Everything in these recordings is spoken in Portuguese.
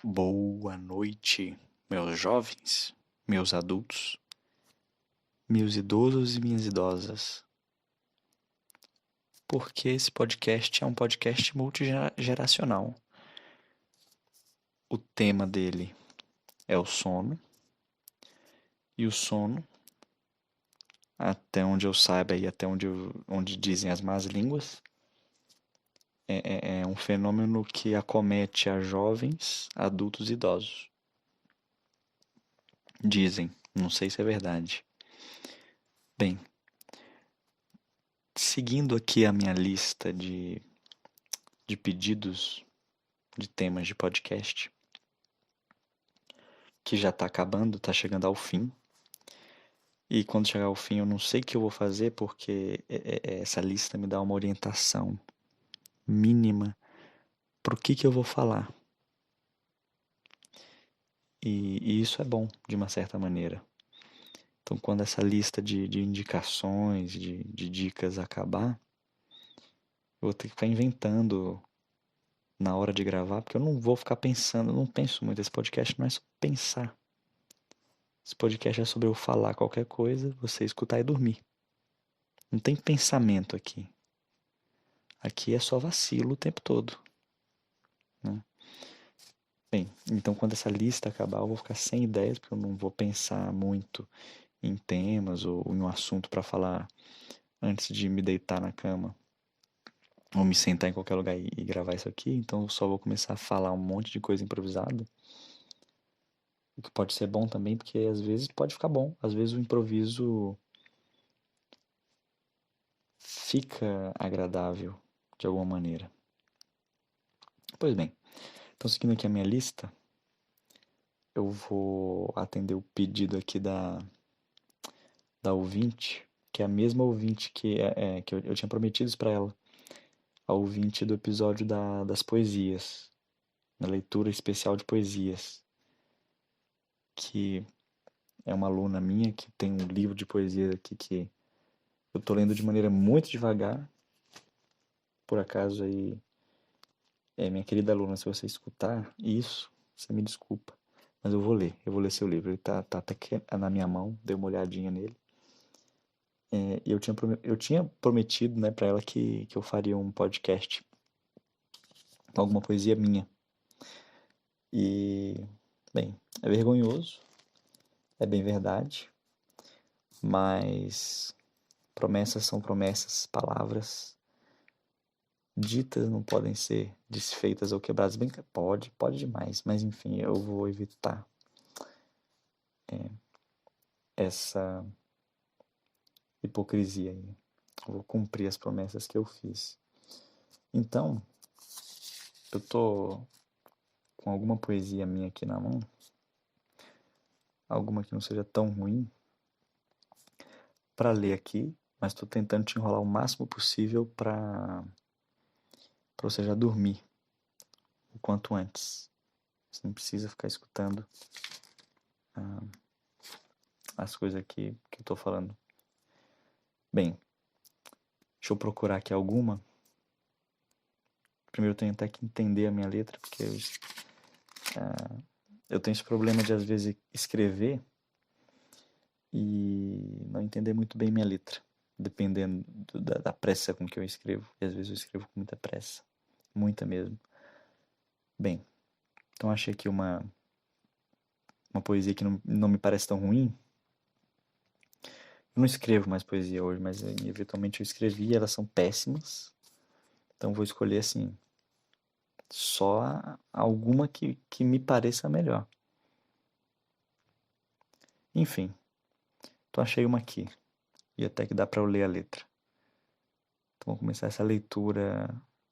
Boa noite, meus jovens, meus adultos, meus idosos e minhas idosas. Porque esse podcast é um podcast multigeracional. O tema dele é o sono. E o sono, até onde eu saiba e até onde dizem as más línguas, é um fenômeno que acomete a jovens, adultos e idosos. Dizem, não sei se é verdade. Bem, seguindo aqui a minha lista de pedidos de temas de podcast, que já está acabando, está chegando ao fim. E quando chegar ao fim eu não sei o que eu vou fazer, porque essa lista me dá uma orientação mínima para o que eu vou falar. E isso é bom, de uma certa maneira. Então, quando essa lista de indicações, de dicas acabar, eu vou ter que ficar inventando na hora de gravar, porque eu não vou ficar pensando, eu não penso muito. Esse podcast não é só pensar. Esse podcast é sobre eu falar qualquer coisa, você escutar e dormir. Não tem pensamento aqui. Aqui é só vacilo o tempo todo, né? Bem, então quando essa lista acabar, eu vou ficar sem ideias, porque eu não vou pensar muito em temas ou em um assunto para falar antes de me deitar na cama ou me sentar em qualquer lugar e gravar isso aqui. Então eu só vou começar a falar um monte de coisa improvisada. O que pode ser bom também, porque às vezes pode ficar bom. Às vezes o improviso fica agradável de alguma maneira. Pois bem, então seguindo aqui a minha lista, eu vou atender o pedido aqui da ouvinte, que é a mesma ouvinte que eu tinha prometido isso para ela. A ouvinte do episódio das poesias, da leitura especial de poesias, que é uma aluna minha que tem um livro de poesia aqui que eu tô lendo de maneira muito devagar. Por acaso aí, minha querida aluna, se você escutar isso, você me desculpa. Mas eu vou ler seu livro. Ele tá até aqui na minha mão, dei uma olhadinha nele. E eu tinha prometido, né, para ela que eu faria um podcast com alguma poesia minha. E, bem, é vergonhoso, é bem verdade, mas promessas são promessas, palavras ditas não podem ser desfeitas ou quebradas. Bem, pode demais, mas enfim, eu vou evitar essa hipocrisia aí. Eu vou cumprir as promessas que eu fiz. Então, eu tô com alguma poesia minha aqui na mão, alguma que não seja tão ruim, para ler aqui, mas estou tentando te enrolar o máximo possível para você já dormir o quanto antes. Você não precisa ficar escutando as coisas aqui que eu estou falando. Bem, deixa eu procurar aqui alguma. Primeiro eu tenho até que entender a minha letra, porque eu tenho esse problema de às vezes escrever e não entender muito bem minha letra, dependendo da pressa com que eu escrevo. E às vezes eu escrevo com muita pressa, muita mesmo. Bem, então achei aqui uma poesia que não me parece tão ruim. Eu não escrevo mais poesia hoje, mas eventualmente eu escrevi e elas são péssimas. Então vou escolher assim, só alguma que me pareça melhor. Enfim, então achei uma aqui. E até que dá para eu ler a letra. Então vamos começar essa leitura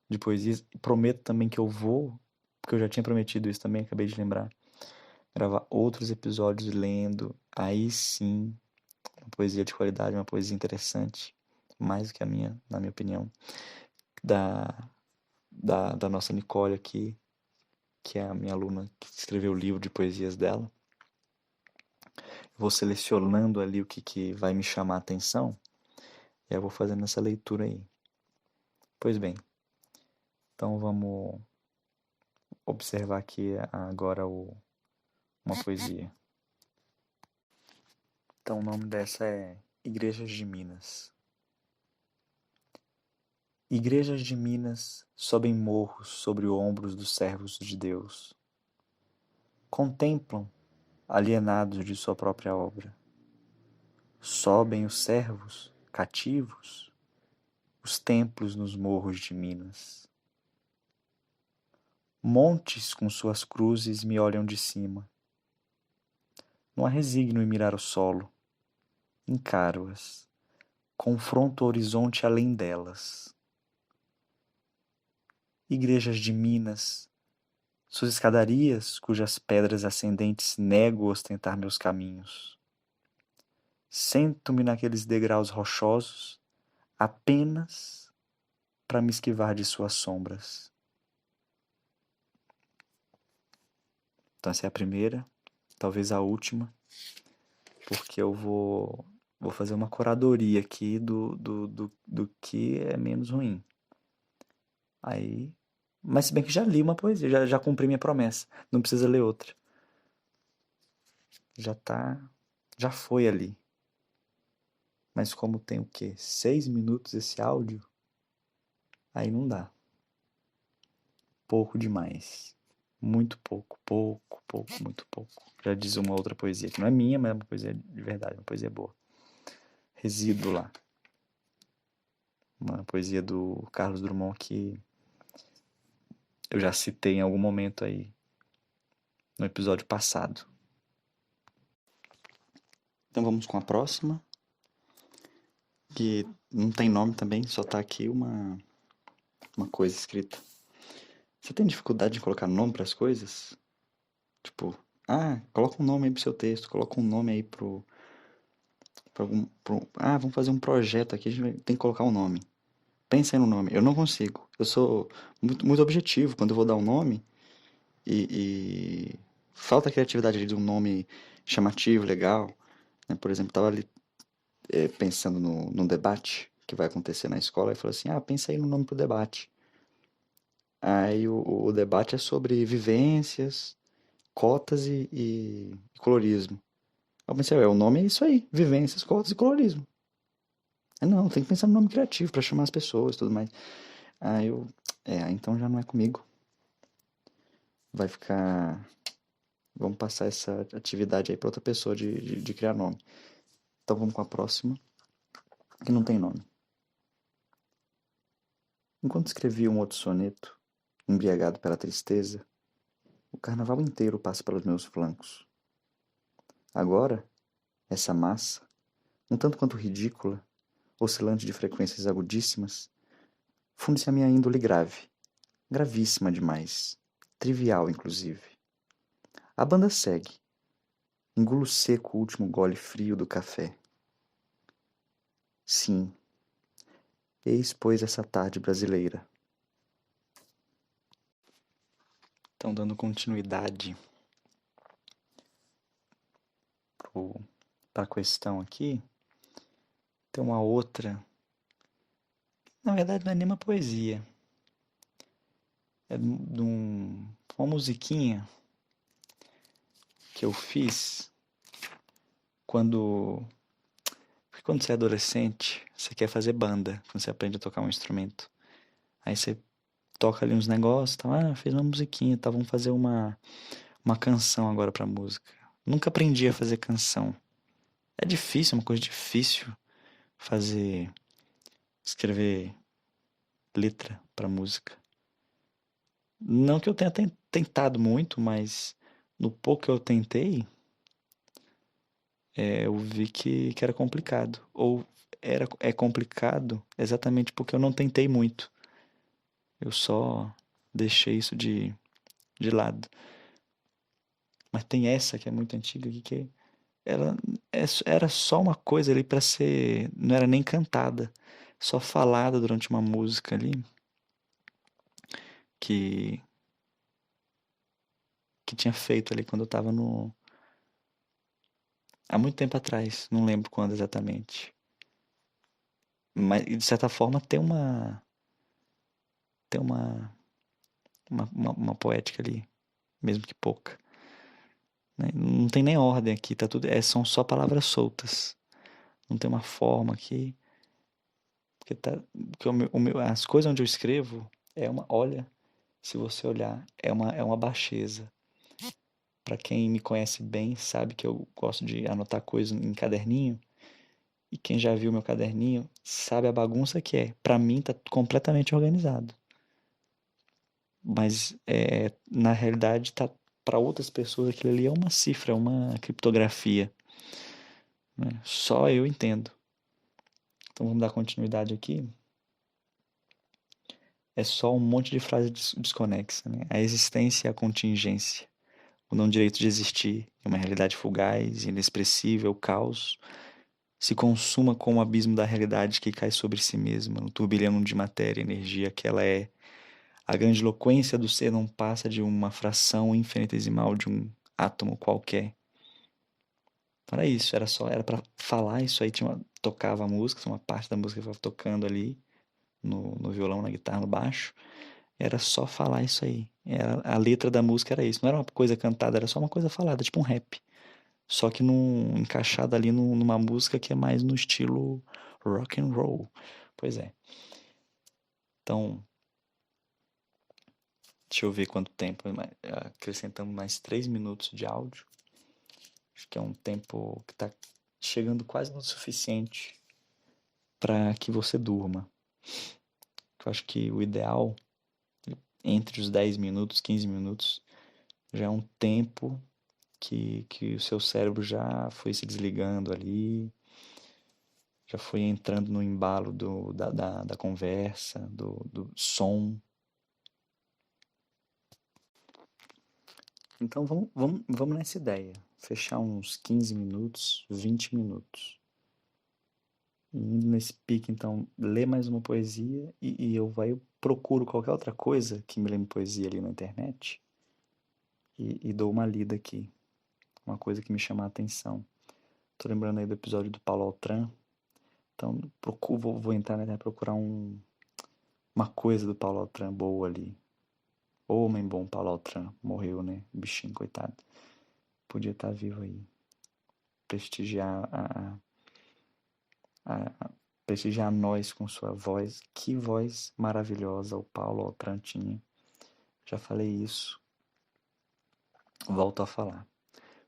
de poesias. E prometo também que eu vou, porque eu já tinha prometido isso também, acabei de lembrar, gravar outros episódios lendo. Aí sim, uma poesia de qualidade, uma poesia interessante. Mais do que a minha, na minha opinião. Da nossa Nicole aqui, que é a minha aluna que escreveu o livro de poesias dela. Vou selecionando ali o que vai me chamar a atenção e eu vou fazendo essa leitura aí. Pois bem, então observar aqui agora uma poesia. Então o nome dessa é Igrejas de Minas. Igrejas de Minas sobem morros sobre ombros dos servos de Deus. Contemplam, alienados de sua própria obra. Sobem os servos, cativos, os templos nos morros de Minas. Montes com suas cruzes me olham de cima. Não há resigno em mirar o solo. Encaro-as. Confronto o horizonte além delas. Igrejas de Minas, suas escadarias, cujas pedras ascendentes nego ostentar meus caminhos. Sento-me naqueles degraus rochosos, apenas para me esquivar de suas sombras. Então essa é a primeira, talvez a última, porque eu vou fazer uma curadoria aqui do que é menos ruim. Aí, mas se bem que já li uma poesia, já cumpri minha promessa, não precisa ler outra. Já foi ali. Mas como tem o quê? 6 minutos esse áudio? Aí não dá. Pouco demais. Muito pouco, muito pouco. Já diz uma outra poesia, que não é minha, mas é uma poesia de verdade, uma poesia boa. Resíduo lá. Uma poesia do Carlos Drummond que eu já citei em algum momento aí no episódio passado. Então vamos com a próxima, que não tem nome também, só tá aqui uma coisa escrita. Você tem dificuldade de colocar nome para as coisas? Tipo, coloca um nome aí pro seu texto, coloca um nome aí vamos fazer um projeto aqui, a gente tem que colocar um nome. Pensa aí no nome. Eu não consigo. Eu sou muito, muito objetivo quando eu vou dar um nome e falta a criatividade ali de um nome chamativo, legal. Né? Por exemplo, estava ali pensando num debate que vai acontecer na escola e falou assim, pensa aí no nome pro debate. Aí o debate é sobre vivências, cotas e colorismo. Eu pensei, o nome é isso aí, vivências, cotas e colorismo. Não, tem que pensar no nome criativo pra chamar as pessoas e tudo mais. Aí então já não é comigo. Vai ficar. Vamos passar essa atividade aí pra outra pessoa de criar nome. Então vamos com a próxima, que não tem nome. Enquanto escrevia um outro soneto, embriagado pela tristeza, o carnaval inteiro passa pelos meus flancos. Agora, essa massa, um tanto quanto ridícula, oscilante de frequências agudíssimas, funde-se a minha índole grave, gravíssima demais, trivial inclusive. A banda segue. Engulo seco o último gole frio do café. Sim, eis pois essa tarde brasileira. Então, dando continuidade para a questão aqui, tem uma outra. Na verdade, não é nem uma poesia. É de uma musiquinha que eu fiz quando. Porque quando você é adolescente, você quer fazer banda, quando você aprende a tocar um instrumento. Aí você toca ali uns negócios, fez uma musiquinha, vamos fazer uma canção agora pra música. Nunca aprendi a fazer canção. É difícil, é uma coisa difícil escrever letra pra música. Não que eu tenha tentado muito, mas no pouco que eu tentei, eu vi que era complicado. Ou é complicado exatamente porque eu não tentei muito. Eu só deixei isso de lado. Mas tem essa que é muito antiga, que ela era só uma coisa ali pra ser, não era nem cantada, só falada durante uma música ali, que tinha feito ali quando eu tava há muito tempo atrás, não lembro quando exatamente. Mas de certa forma tem uma uma poética ali, mesmo que pouca. Né? Não tem nem ordem aqui, tá tudo, são só palavras soltas. Não tem uma forma aqui. Porque porque as coisas onde eu escrevo olha, se você olhar, é uma baixeza. Para quem me conhece bem, sabe que eu gosto de anotar coisas em caderninho. E quem já viu meu caderninho sabe a bagunça que é. Para mim tá completamente organizado. Mas na realidade tá para outras pessoas aquilo ali é uma cifra, é uma criptografia. Né? Só eu entendo. Então vamos dar continuidade aqui. É só um monte de frase desconexa. Né? A existência e a contingência. O não direito de existir é uma realidade fugaz, inexpressível, caos. Se consuma como o abismo da realidade que cai sobre si mesma, no turbilhão de matéria e energia que ela é. A grandiloquência do ser não passa de uma fração infinitesimal de um átomo qualquer. Então era isso, era para falar isso aí, tocava a música, uma parte da música que estava tocando ali, no violão, na guitarra, no baixo, era só falar isso aí. A letra da música era isso, não era uma coisa cantada, era só uma coisa falada, tipo um rap. Só que encaixada ali numa música que é mais no estilo rock and roll. Pois é. Então, deixa eu ver quanto tempo. Acrescentamos mais 3 minutos de áudio. Acho que é um tempo que está chegando quase no suficiente para que você durma. Eu acho que o ideal, entre os 10 minutos, 15 minutos, já é um tempo que o seu cérebro já foi se desligando ali, já foi entrando no embalo da conversa, do som. Então vamos nessa ideia. Fechar uns 15 minutos, 20 minutos. E indo nesse pique, então, ler mais uma poesia e eu procuro qualquer outra coisa que me lembre poesia ali na internet e dou uma lida aqui. Uma coisa que me chama a atenção. Tô lembrando aí do episódio do Paulo Altran. Então, vou entrar na internet procurar uma coisa do Paulo Altran boa ali. Homem bom, Paulo Altran. Morreu, né? Bichinho, coitado. Podia estar vivo aí. Prestigiar prestigiar nós com sua voz. Que voz maravilhosa o Paulo Altran tinha. Já falei isso. Volto a falar.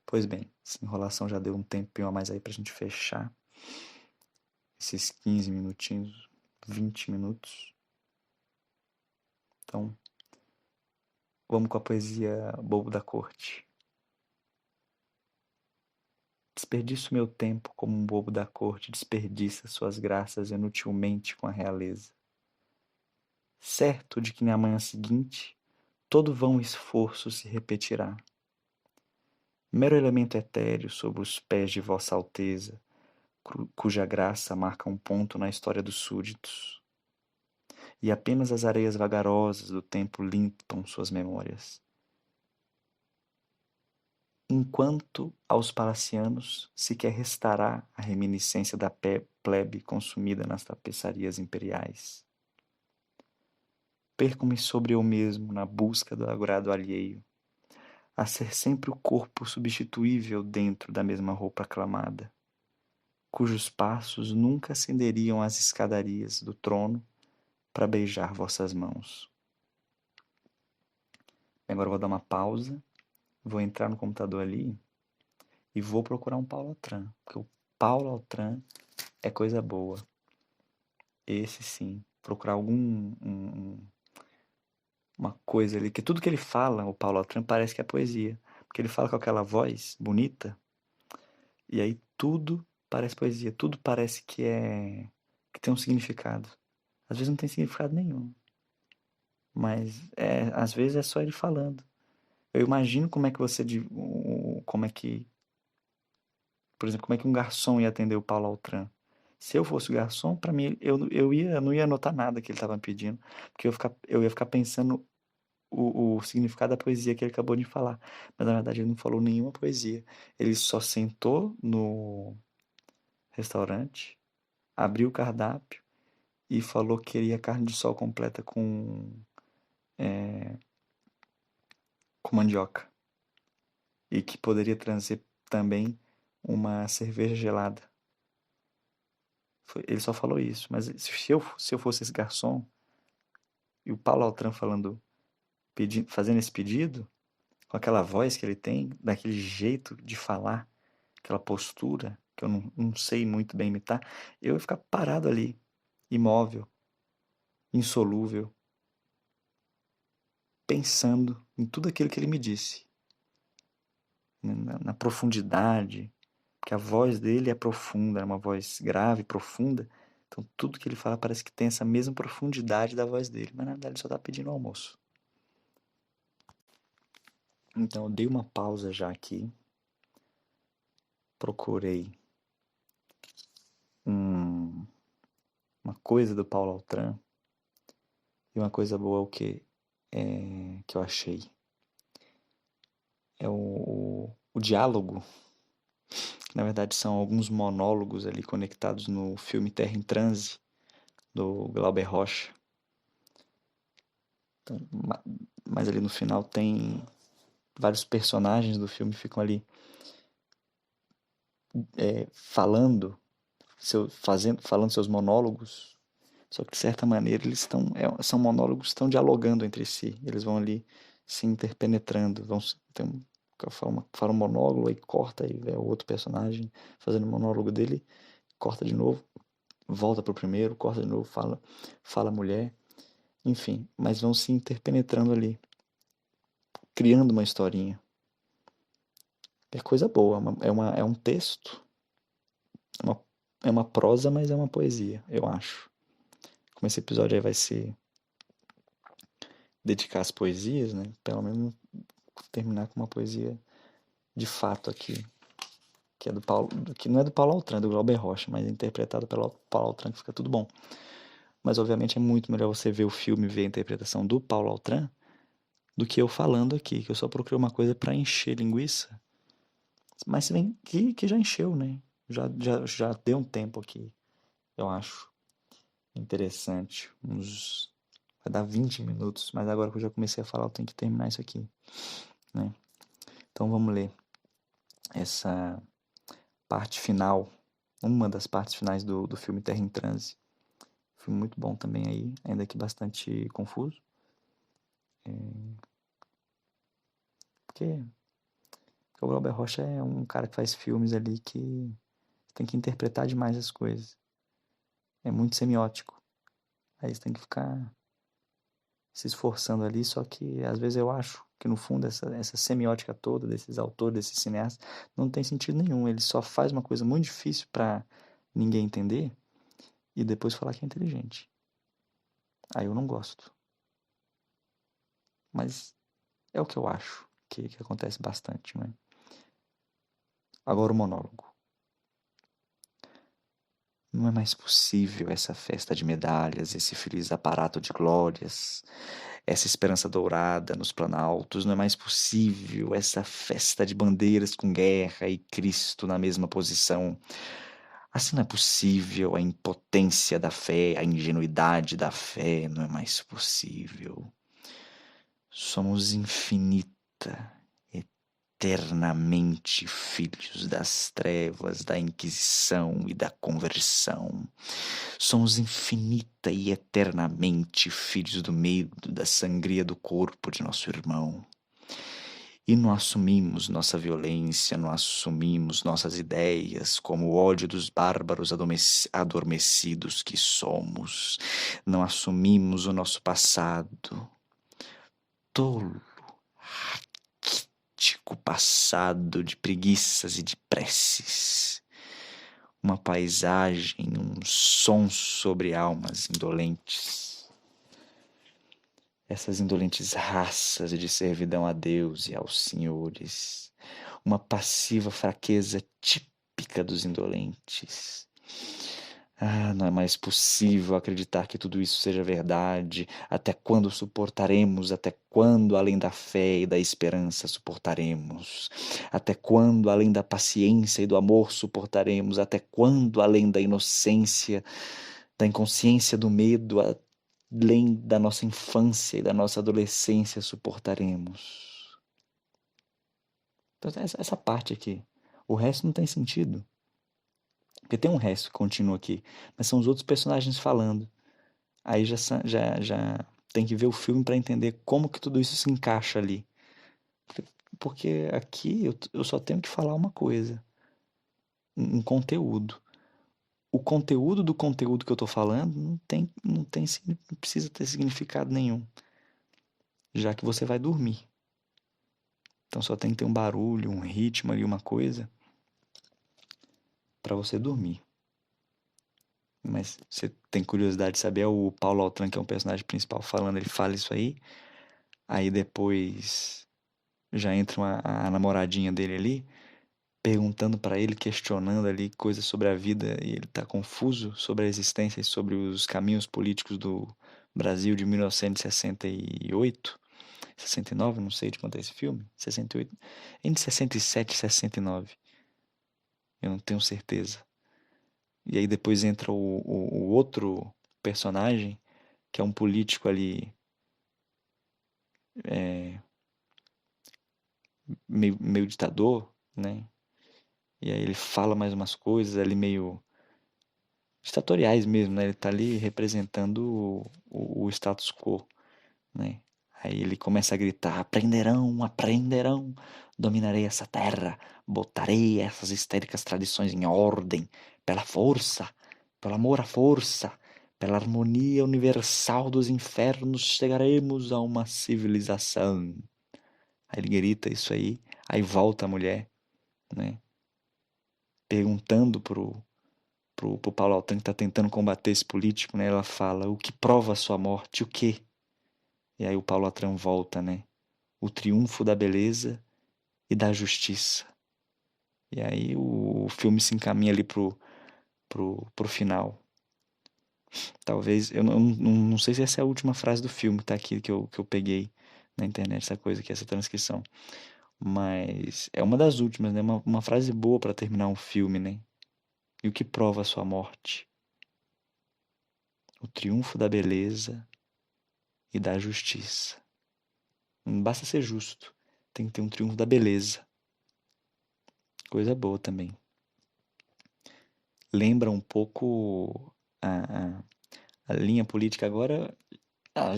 Pois bem, essa enrolação já deu um tempinho a mais aí pra gente fechar esses 15 minutinhos, 20 minutos. Então, vamos com a poesia Bobo da Corte. Desperdiço meu tempo como um bobo da corte desperdiça suas graças inutilmente com a realeza. Certo de que na manhã seguinte todo vão esforço se repetirá. Mero elemento etéreo sobre os pés de Vossa Alteza, cuja graça marca um ponto na história dos súditos. E apenas as areias vagarosas do tempo limpam suas memórias. Enquanto aos palacianos sequer restará a reminiscência da plebe consumida nas tapeçarias imperiais. Perco-me sobre eu mesmo na busca do agrado alheio, a ser sempre o corpo substituível dentro da mesma roupa aclamada, cujos passos nunca ascenderiam as escadarias do trono para beijar vossas mãos. Agora eu vou dar uma pausa, vou entrar no computador ali e vou procurar um Paulo Altran, porque o Paulo Altran é coisa boa. Esse sim, procurar uma coisa ali, que tudo que ele fala, o Paulo Altran, parece que é poesia, porque ele fala com aquela voz bonita, e aí tudo parece poesia, tudo parece que tem um significado. Às vezes não tem significado nenhum, mas às vezes é só ele falando. Eu imagino como é que como é que, por exemplo, como é que um garçom ia atender o Paulo Altran. Se eu fosse o garçom, para mim, eu não ia anotar nada que ele estava me pedindo, porque eu ia ficar pensando o significado da poesia que ele acabou de falar. Mas na verdade ele não falou nenhuma poesia. Ele só sentou no restaurante, abriu o cardápio e falou que queria carne de sol completa com com mandioca. E que poderia trazer também uma cerveja gelada. Ele só falou isso, mas se eu fosse esse garçom, e o Paulo Altran fazendo esse pedido, com aquela voz que ele tem, daquele jeito de falar, aquela postura, que eu não sei muito bem imitar, eu ia ficar parado ali, imóvel, insolúvel, pensando em tudo aquilo que ele me disse, na profundidade, porque a voz dele é profunda, é uma voz grave, profunda, então tudo que ele fala parece que tem essa mesma profundidade da voz dele, mas na verdade ele só está pedindo almoço. Então eu dei uma pausa já aqui, procurei uma coisa do Paulo Altran, e uma coisa boa que eu achei é o diálogo, que na verdade são alguns monólogos ali conectados no filme Terra em Transe, do Glauber Rocha. Então, mas ali no final tem vários personagens do filme ficam ali falando seus monólogos, só que de certa maneira eles são monólogos que estão dialogando entre si, eles vão ali se interpenetrando, fala um monólogo, aí corta, aí é o outro personagem fazendo o monólogo dele, corta de novo, volta pro primeiro, corta de novo, fala a mulher, enfim, mas vão se interpenetrando ali, criando uma historinha. É coisa boa, é um texto, é uma prosa, mas é uma poesia, eu acho. Como esse episódio aí vai se dedicar às poesias, né? Pelo menos terminar com uma poesia de fato aqui, que é do Paulo, que não é do Paulo Altran, é do Glauber Rocha, mas é interpretado pelo Paulo Altran, que fica tudo bom. Mas obviamente é muito melhor você ver o filme e ver a interpretação do Paulo Altran do que eu falando aqui, que eu só procurei uma coisa para encher linguiça. Mas se bem que já encheu, né? Já deu um tempo aqui, eu acho. Interessante. Vai dar 20 minutos, mas agora que eu já comecei a falar, eu tenho que terminar isso aqui, né? Então vamos ler essa parte final, uma das partes finais do filme Terra em Transe. Filme muito bom também aí, ainda que bastante confuso. Porque o Glauber Rocha é um cara que faz filmes ali que tem que interpretar demais as coisas. É muito semiótico. Aí você tem que ficar se esforçando ali, só que às vezes eu acho que no fundo essa semiótica toda desses autores, desses cineastas, não tem sentido nenhum. Ele só faz uma coisa muito difícil para ninguém entender e depois falar que é inteligente. Aí eu não gosto. Mas é o que eu acho que acontece bastante, né? Agora o monólogo. Não é mais possível essa festa de medalhas, esse feliz aparato de glórias, essa esperança dourada nos planaltos. Não é mais possível essa festa de bandeiras com guerra e Cristo na mesma posição. Assim não é possível a impotência da fé, a ingenuidade da fé. Não é mais possível. Somos infinita, eternamente filhos das trevas, da Inquisição e da conversão. Somos infinita e eternamente filhos do medo, da sangria do corpo de nosso irmão. E não assumimos nossa violência, não assumimos nossas ideias como o ódio dos bárbaros adormecidos que somos. Não assumimos o nosso passado. Tolo, raquítico passado de preguiças e de preces. Uma paisagem, um som sobre almas indolentes. Essas indolentes raças de servidão a Deus e aos senhores. Uma passiva fraqueza típica dos indolentes. Não é mais possível acreditar que tudo isso seja verdade. Até quando suportaremos? Até quando, além da fé e da esperança, suportaremos? Até quando, além da paciência e do amor, suportaremos? Até quando, além da inocência, da inconsciência, do medo, além da nossa infância e da nossa adolescência, suportaremos? Então, essa parte aqui. O resto não tem sentido. Porque tem um resto que continua aqui. Mas são os outros personagens falando. Aí já tem que ver o filme para entender como que tudo isso se encaixa ali. Porque aqui eu só tenho que falar uma coisa. Um conteúdo. O conteúdo do conteúdo que eu tô falando não precisa ter significado nenhum. Já que você vai dormir. Então só tem que ter um barulho, um ritmo ali, uma coisa para você dormir. Mas você tem curiosidade de saber, é o Paulo Altran, que é um personagem principal falando, ele fala isso aí depois já entra a namoradinha dele ali, perguntando para ele, questionando ali coisas sobre a vida, e ele tá confuso sobre a existência e sobre os caminhos políticos do Brasil de 1968, 69, não sei de quanto é esse filme, 68, entre 67 e 69, eu não tenho certeza. E aí depois entra o outro personagem, que é um político ali, é, meio ditador, né? E aí ele fala mais umas coisas ali meio ditatoriais mesmo, né? Ele tá ali representando o status quo, né? Aí ele começa a gritar: aprenderão, aprenderão, dominarei essa terra, botarei essas histéricas tradições em ordem, pela força, pelo amor à força, pela harmonia universal dos infernos, chegaremos a uma civilização. Aí ele grita isso aí volta a mulher, né? Perguntando pro Paulo Altran que tá tentando combater esse político, né? Ela fala: o que prova a sua morte? O quê? E aí o Paulo Altran volta, né? O triunfo da beleza e da justiça. E aí o filme se encaminha ali pro final. Talvez, eu não sei se essa é a última frase do filme que tá aqui, que eu peguei na internet, essa coisa aqui, essa transcrição. Mas é uma das últimas, né? Uma frase boa para terminar um filme, né? E o que prova a sua morte? O triunfo da beleza e da justiça. Não basta ser justo, tem que ter um triunfo da beleza. Coisa boa também. Lembra um pouco a linha política agora. Ah,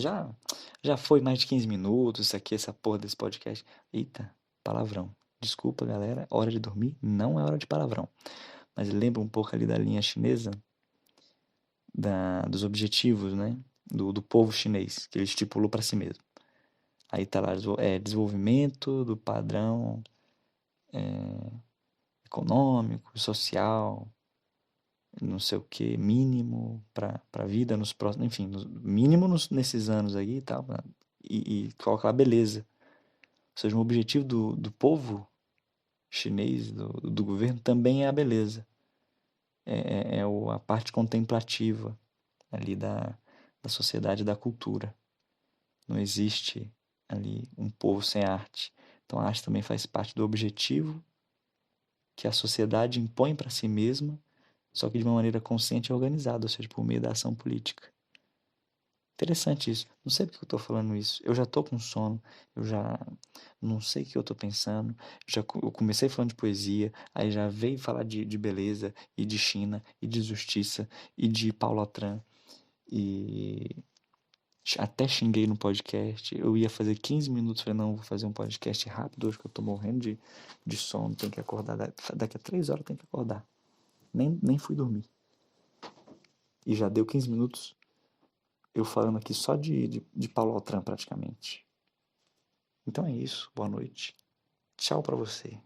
já foi mais de 15 minutos isso aqui, essa porra desse podcast. Eita, palavrão. Desculpa, galera. Hora de dormir não é hora de palavrão. Mas lembra um pouco ali da linha chinesa, dos objetivos, né? Do povo chinês, que ele estipulou para si mesmo. Aí tá lá, desenvolvimento do padrão econômico, social, não sei o que, mínimo para a vida nos próximos, enfim, mínimo nesses anos aí e tal, né? E coloca lá beleza. Ou seja, um objetivo do povo chinês, do governo, também é a beleza. A parte contemplativa ali da sociedade e da cultura. Não existe ali um povo sem arte. Então a arte também faz parte do objetivo que a sociedade impõe para si mesma, só que de uma maneira consciente e organizada, ou seja, por meio da ação política. Interessante isso. Não sei porque eu estou falando isso. Eu já estou com sono, eu já não sei o que eu estou pensando. Eu comecei falando de poesia, aí já veio falar de beleza, e de China, e de justiça, e de Paulo Atran. E até xinguei no podcast. Eu ia fazer 15 minutos, falei, não, vou fazer um podcast rápido hoje que eu tô morrendo de sono, tenho que acordar. Daqui a 3 horas eu tenho que acordar. Nem fui dormir. E já deu 15 minutos eu falando aqui só de Paulo Altran praticamente. Então é isso, boa noite. Tchau pra você.